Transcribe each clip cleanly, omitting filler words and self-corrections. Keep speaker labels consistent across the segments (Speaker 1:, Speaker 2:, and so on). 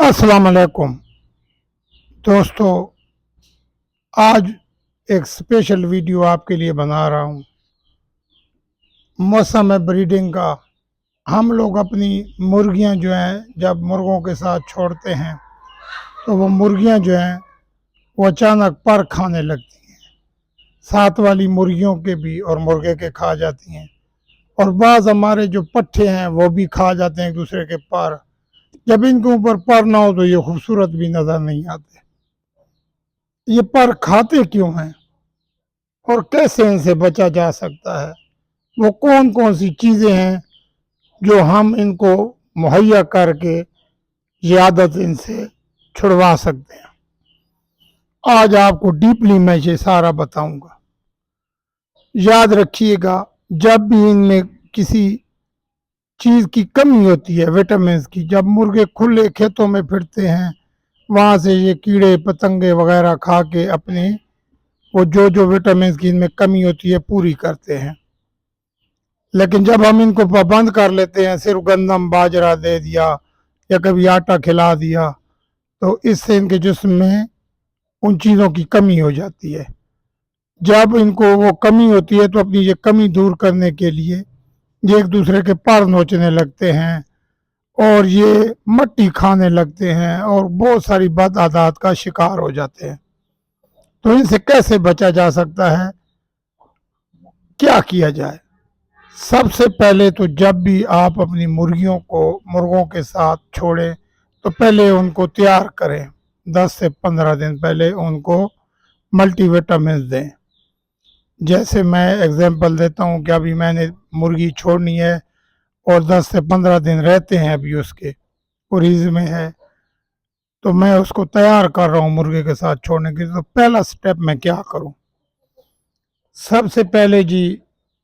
Speaker 1: अस्सलाम वालेकुम दोस्तों, आज एक स्पेशल वीडियो आपके लिए बना रहा हूँ। मौसम है ब्रीडिंग का। हम लोग अपनी मुर्गियाँ जो हैं जब मुर्गों के साथ छोड़ते हैं तो वो मुर्गियाँ जो हैं वो अचानक पर खाने लगती हैं। साथ वाली मुर्गियों के भी और मुर्गे के खा जाती हैं, और बाज़ हमारे जो पट्ठे हैं वो भी खा जाते हैं एक दूसरे के पर। जब इनके ऊपर पर ना हो तो ये खूबसूरत भी नज़र नहीं आते। ये पर खाते क्यों हैं और कैसे इनसे बचा जा सकता है? वो कौन कौन सी चीज़ें हैं जो हम इनको मुहैया करके ये आदत इनसे छुड़वा सकते हैं? आज आपको डीपली मैं ये सारा बताऊंगा। याद रखिएगा, जब भी इनमें किसी चीज़ की कमी होती है, विटामिन की, जब मुर्गे खुले खेतों में फिरते हैं वहाँ से ये कीड़े पतंगे वगैरह खा के अपने वो जो विटामिन की इनमें कमी होती है पूरी करते हैं। लेकिन जब हम इनको पाबंद कर लेते हैं, सिर्फ गंदम बाजरा दे दिया या कभी आटा खिला दिया, तो इससे इनके जिस्म में उन चीज़ों की कमी हो जाती है। जब इनको वो कमी होती है तो अपनी ये कमी दूर करने के लिए ये एक दूसरे के पर नोचने लगते हैं और ये मट्टी खाने लगते हैं और बहुत सारी बद आदत का शिकार हो जाते हैं। तो इनसे कैसे बचा जा सकता है, क्या किया जाए? सबसे पहले तो जब भी आप अपनी मुर्गियों को मुर्गों के साथ छोड़ें तो पहले उनको तैयार करें। 10 से 15 दिन पहले उनको मल्टीविटामिन दें। जैसे मैं एग्जांपल देता हूँ कि अभी मैंने मुर्गी छोड़नी है और 10 से 15 दिन रहते हैं अभी उसके कुरीज में है, तो मैं उसको तैयार कर रहा हूँ मुर्गे के साथ छोड़ने के लिए। तो पहला स्टेप मैं क्या करूँ? सबसे पहले जी,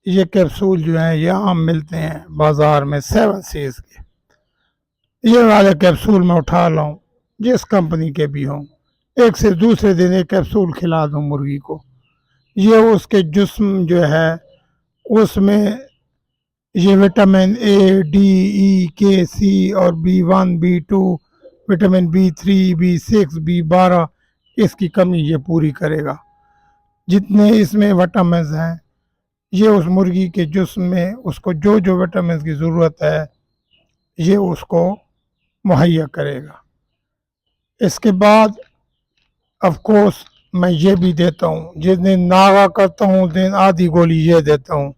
Speaker 1: ये कैप्सूल जो हैं ये आम मिलते हैं बाज़ार में 7 सीज के। ये वाले कैप्सूल मैं उठा लाऊं, जिस कंपनी के भी हों, एक से दूसरे दिन एक कैप्सूल खिला दूं मुर्गी को। ये उसके जिस्म जो है उसमें ये विटामिन ए, डी, ई, के, सी और B1, B2, vitamin B3, B6, B12 इसकी कमी ये पूरी करेगा। जितने इसमें विटामिन हैं ये उस मुर्गी के जिस्म में उसको जो विटामिन की ज़रूरत है ये उसको मुहैया करेगा। इसके बाद ऑफ कोर्स मैं ये भी देता हूँ, जिस दिन नागा करता हूँ उस दिन आधी गोली ये देता हूँ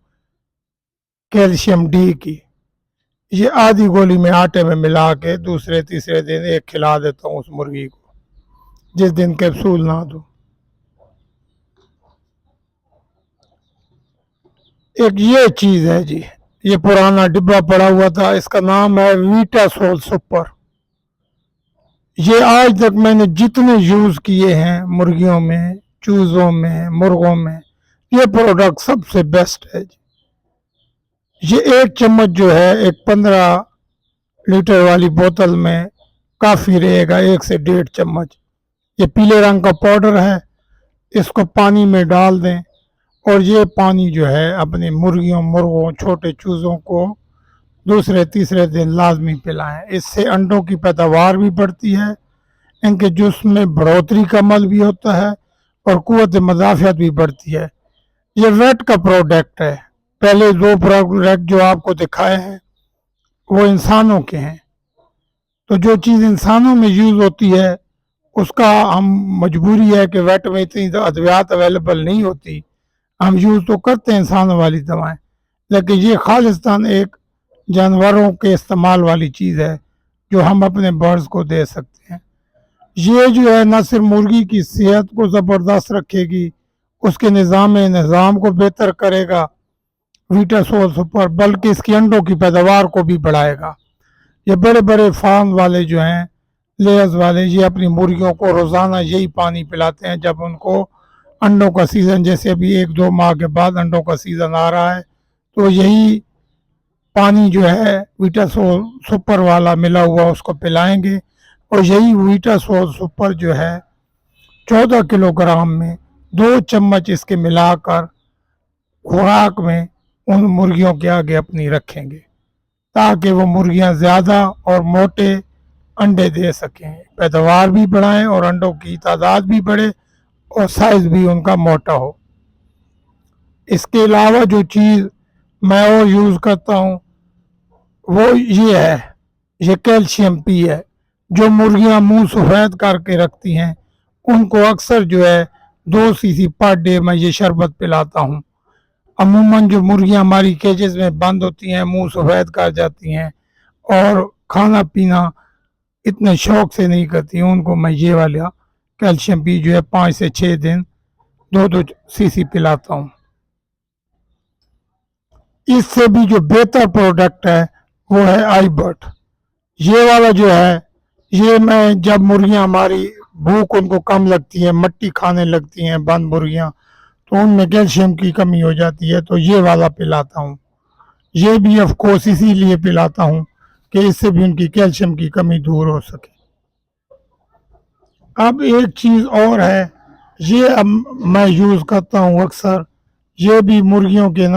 Speaker 1: कैल्शियम डी की। ये आधी गोली में आटे में मिला के दूसरे तीसरे दिन एक खिला देता हूँ उस मुर्गी को, जिस दिन कैप्सूल ना दूँ। एक ये चीज़ है जी, ये पुराना डिब्बा पड़ा हुआ था, इसका नाम है वीटासोल सुपर। ये आज तक मैंने जितने यूज़ किए हैं मुर्गियों में, चूज़ों में, मुर्गों में, ये प्रोडक्ट सबसे बेस्ट है जी। ये एक चम्मच जो है एक 15 लीटर वाली बोतल में काफ़ी रहेगा, 1 से 1.5 चम्मच। ये पीले रंग का पाउडर है, इसको पानी में डाल दें और ये पानी जो है अपने मुर्गियों, मुर्गों, छोटे चूज़ों को दूसरे तीसरे दिन लाजमी पिलाएं। इससे अंडों की पैदावार भी बढ़ती है, इनके जिस्म में बढ़ोतरी का अमल भी होता है और क़ुव्वत मदाफ़ियत भी बढ़ती है। ये वेट का प्रोडक्ट है। पहले 2 प्रोडक्ट जो आपको दिखाए हैं वो इंसानों के हैं, तो जो चीज़ इंसानों में यूज़ होती है उसका हम मजबूरी है कि वेट में इतनी अद्वियात अवेलेबल नहीं होती, हम यूज़ तो करते हैं इंसानों वाली दवाएं, लेकिन ये खालिस्तान एक जानवरों के इस्तेमाल वाली चीज़ है जो हम अपने बर्ड्स को दे सकते हैं। ये जो है न सिर्फ मुर्गी की सेहत को ज़बरदस्त रखेगी, उसके निज़ाम को बेहतर करेगा वीटासोल सुपर, बल्कि इसकी अंडों की पैदावार को भी बढ़ाएगा। ये बड़े बड़े फार्म वाले जो हैं, लेयर्स वाले, ये अपनी मुर्गियों को रोज़ाना यही पानी पिलाते हैं जब उनको अंडों का सीज़न, जैसे अभी 1-2 माह के बाद अंडों का सीज़न आ रहा है, तो यही पानी जो है वीटासोल सुपर वाला मिला हुआ उसको पिलाएंगे। और यही वीटासोल सुपर जो है 14 किलोग्राम में 2 चम्मच इसके मिलाकर खुराक में उन मुर्गियों के आगे अपनी रखेंगे, ताकि वो मुर्गियां ज़्यादा और मोटे अंडे दे सकें, पैदावार भी बढ़ाएं और अंडों की तादाद भी बढ़े और साइज भी उनका मोटा हो। इसके अलावा जो चीज़ मैं और यूज़ करता हूँ वो ये है, ये कैल्शियम पी है। जो मुर्गियाँ मुंह सफ़ेद करके रखती हैं उनको अक्सर जो है 2 सीसी पर डे मैं ये शरबत पिलाता हूँ। अमूमन जो मुर्गियाँ हमारी केजेस में बंद होती हैं, मुंह सफ़ेद कर जाती हैं और खाना पीना इतने शौक से नहीं करती हैं, उनको मैं ये वाला कैल्शियम पी जो है 5 से 6 दिन 2-2 सीसी पिलाता हूँ। इससे भी जो बेहतर प्रोडक्ट है वो है आईबर्ट। ये वाला जो है ये मैं जब मुर्गियाँ हमारी भूख उनको कम लगती है, मट्टी खाने लगती हैं बंद मुर्गियाँ, तो उनमें कैल्शियम की कमी हो जाती है, तो ये वाला पिलाता हूँ। ये भी ऑफ कोर्स इसीलिए पिलाता हूँ कि इससे भी उनकी कैल्शियम की कमी दूर हो सके। अब एक चीज़ और है, ये अब मैं यूज़ करता हूँ अक्सर, ये भी मुर्गियों के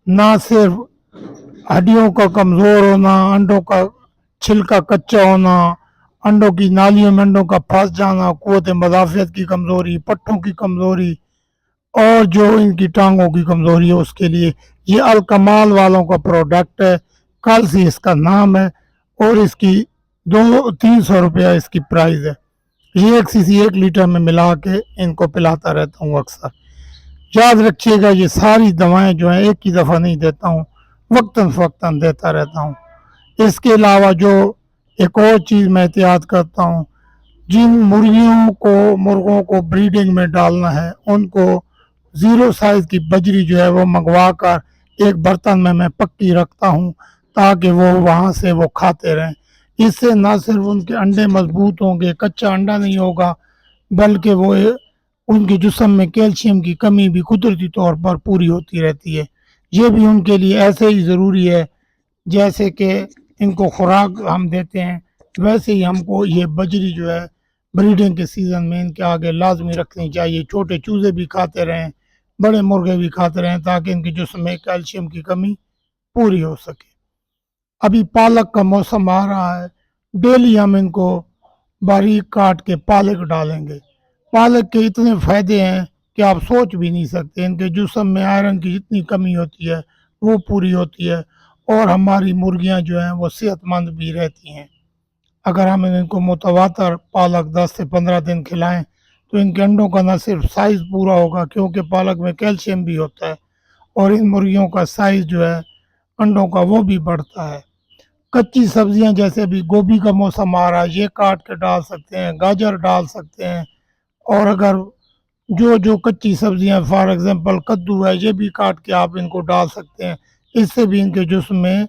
Speaker 1: ना सिर्फ हड्डियों का कमज़ोर होना, अंडों का छिलका कच्चा होना, अंडों की नालियों में अंडों का फंस जाना, क़ुव्वत मदाफ़ियत की कमज़ोरी, पट्टों की कमज़ोरी और जो इनकी टांगों की कमज़ोरी है उसके लिए ये अल कमाल वालों का प्रोडक्ट है। कल से इसका नाम है और इसकी 200-300 रुपया इसकी प्राइस है। ये 1 सीसी 1 लीटर में मिला के इनको पिलाता रहता हूँ अक्सर। याद रखिएगा ये सारी दवाएं जो हैं एक ही दफ़ा नहीं देता हूँ, वक्तन फ़वक्तन देता रहता हूँ। इसके अलावा जो एक और चीज़ मैं एहतियात करता हूँ, जिन मुर्गों को ब्रीडिंग में डालना है उनको 0 साइज़ की बजरी जो है वो मंगवा कर एक बर्तन में मैं पक्की रखता हूँ ताकि वो वहाँ से वो खाते रहें। इससे ना सिर्फ उनके अंडे मजबूत होंगे, कच्चा अंडा नहीं होगा, बल्कि वो उनके जिस्म में कैल्शियम की कमी भी कुदरती तौर पर पूरी होती रहती है। ये भी उनके लिए ऐसे ही ज़रूरी है जैसे कि इनको खुराक हम देते हैं, वैसे ही हमको ये बजरी जो है ब्रीडिंग के सीज़न में इनके आगे लाजमी रखनी चाहिए। छोटे चूज़े भी खाते रहें, बड़े मुर्गे भी खाते रहें ताकि इनके जिस्म में कैल्शियम की कमी पूरी हो सके। अभी पालक का मौसम आ रहा है, डेली हम इनको बारीक काट के पालक डालेंगे। पालक के इतने फ़ायदे हैं कि आप सोच भी नहीं सकते। इनके जिस्म में आयरन की जितनी कमी होती है वो पूरी होती है और हमारी मुर्गियां जो हैं वो सेहतमंद भी रहती हैं। अगर हम इनको मुतवातर पालक 10 से 15 दिन खिलाएं तो इनके अंडों का न सिर्फ साइज़ पूरा होगा क्योंकि पालक में कैल्शियम भी होता है और इन मुर्गियों का साइज़ जो है अंडों का वो भी बढ़ता है। कच्ची सब्जियां जैसे अभी गोभी का मौसम आ रहा है, ये काट के डाल सकते हैं, गाजर डाल सकते हैं और अगर जो कच्ची सब्जियां फॉर एग्जांपल कद्दू है ये भी काट के आप इनको डाल सकते हैं। इससे भी इनके जिस्म में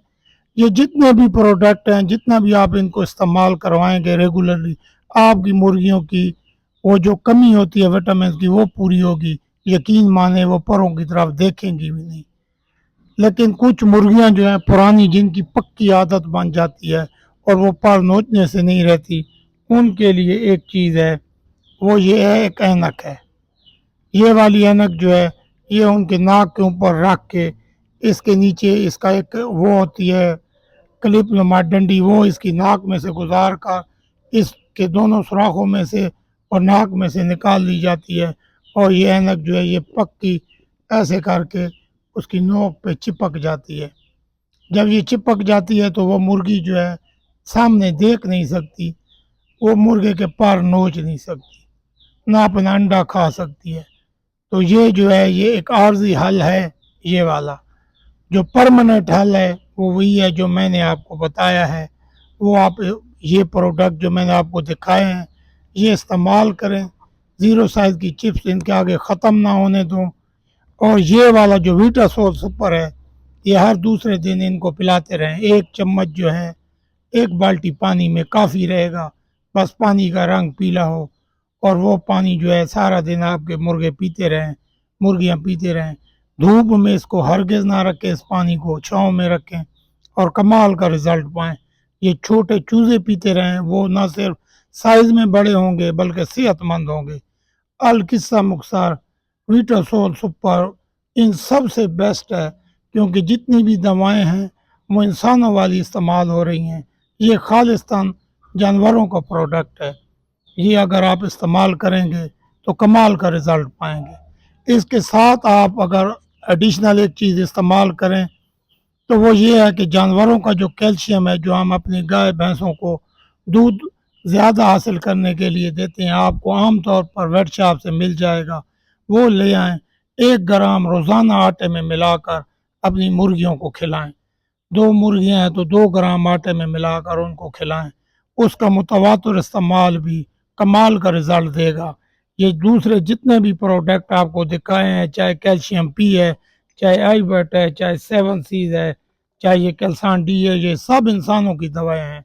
Speaker 1: ये जितने भी प्रोडक्ट हैं, जितना भी आप इनको इस्तेमाल करवाएंगे रेगुलरली, आपकी मुर्गियों की वो जो कमी होती है विटामिन की वो पूरी होगी। यकीन माने वो परों की तरफ देखेंगी भी नहीं। लेकिन कुछ मुर्गियां जो हैं पुरानी, जिनकी पक्की आदत बन जाती है और वो पर नोचने से नहीं रहती, उनके लिए एक चीज़ है, वो ये है एक ऐनक है। ये वाली ऐनक जो है ये उनके नाक के ऊपर रख के इसके नीचे इसका एक वो होती है क्लिप नुमा डंडी, वो इसकी नाक में से गुजार कर इसके दोनों सुराखों में से और नाक में से निकाल ली जाती है और ये ऐनक जो है ये पक्की ऐसे करके उसकी नोक पे चिपक जाती है। जब ये चिपक जाती है तो वो मुर्गी जो है सामने देख नहीं सकती, वो मुर्गे के पर नोच नहीं सकती, ना अपना अंडा खा सकती है। तो ये जो है ये एक आर्जी हल है। ये वाला जो परमानेंट हल है वो वही है जो मैंने आपको बताया है। वो आप ये प्रोडक्ट जो मैंने आपको दिखाए हैं ये इस्तेमाल करें, 0 साइज़ की चिप्स इनके आगे ख़त्म ना होने दूँ और ये वाला जो वीटासोल सुपर है ये हर दूसरे दिन इनको पिलाते रहें। 1 चम्मच जो है 1 बाल्टी पानी में काफ़ी रहेगा, बस पानी का रंग पीला हो और वो पानी जो है सारा दिन आपके मुर्गे पीते रहें, मुर्गियाँ पीते रहें। धूप में इसको हरगिज़ ना रखें, इस पानी को छाँव में रखें और कमाल का रिज़ल्ट पाएँ। ये छोटे चूज़े पीते रहें, वो ना सिर्फ साइज़ में बड़े होंगे बल्कि सेहतमंद होंगे। अल किस्सा मुख्तार वीटासोल सुपर इन सब से बेस्ट है क्योंकि जितनी भी दवाएं हैं वो इंसानों वाली इस्तेमाल हो रही हैं। ये खालिस्तान जानवरों का प्रोडक्ट है। ये अगर आप इस्तेमाल करेंगे तो कमाल का रिज़ल्ट पाएंगे। इसके साथ आप अगर एडिशनल एक चीज़ इस्तेमाल करें तो वो ये है कि जानवरों का जो कैल्शियम है, जो हम अपनी गाय भैंसों को दूध ज़्यादा हासिल करने के लिए देते हैं, आपको आम तौर पर वेट शॉप से मिल जाएगा। वो ले आएँ, 1 ग्राम रोज़ाना आटे में मिलाकर अपनी मुर्गियों को खिलाएँ। 2 मुर्गियाँ हैं तो 2 ग्राम आटे में मिलाकर उनको खिलाएँ। उसका मुतवातिर इस्तेमाल भी कमाल का रिज़ल्ट देगा। ये दूसरे जितने भी प्रोडक्ट आपको दिखाए हैं, चाहे कैल्शियम पी है, चाहे आईबेट है, चाहे 7 सीज़ है, चाहे ये कैल्सान डी है, ये सब इंसानों की दवाएँ हैं।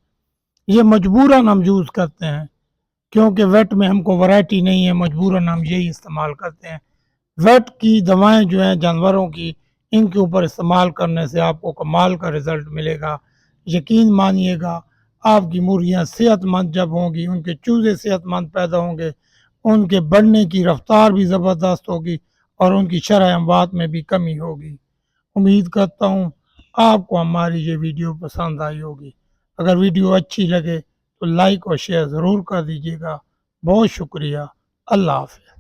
Speaker 1: ये मजबूरन हम यूज़ करते हैं क्योंकि वेट में हमको वैरायटी नहीं है, मजबूरन हम यही इस्तेमाल करते हैं। वेट की दवाएं जो हैं जानवरों की, इनके ऊपर इस्तेमाल करने से आपको कमाल का रिज़ल्ट मिलेगा। यकीन मानिएगा, आपकी मुर्गियां सेहतमंद जब होंगी, उनके चूज़े सेहतमंद पैदा होंगे, उनके बढ़ने की रफ्तार भी ज़बरदस्त होगी और उनकी शरह अमवात में भी कमी होगी। उम्मीद करता हूँ आपको हमारी ये वीडियो पसंद आई होगी। अगर वीडियो अच्छी लगे तो लाइक और शेयर ज़रूर कर दीजिएगा। बहुत शुक्रिया। अल्लाह हाफ़िज़।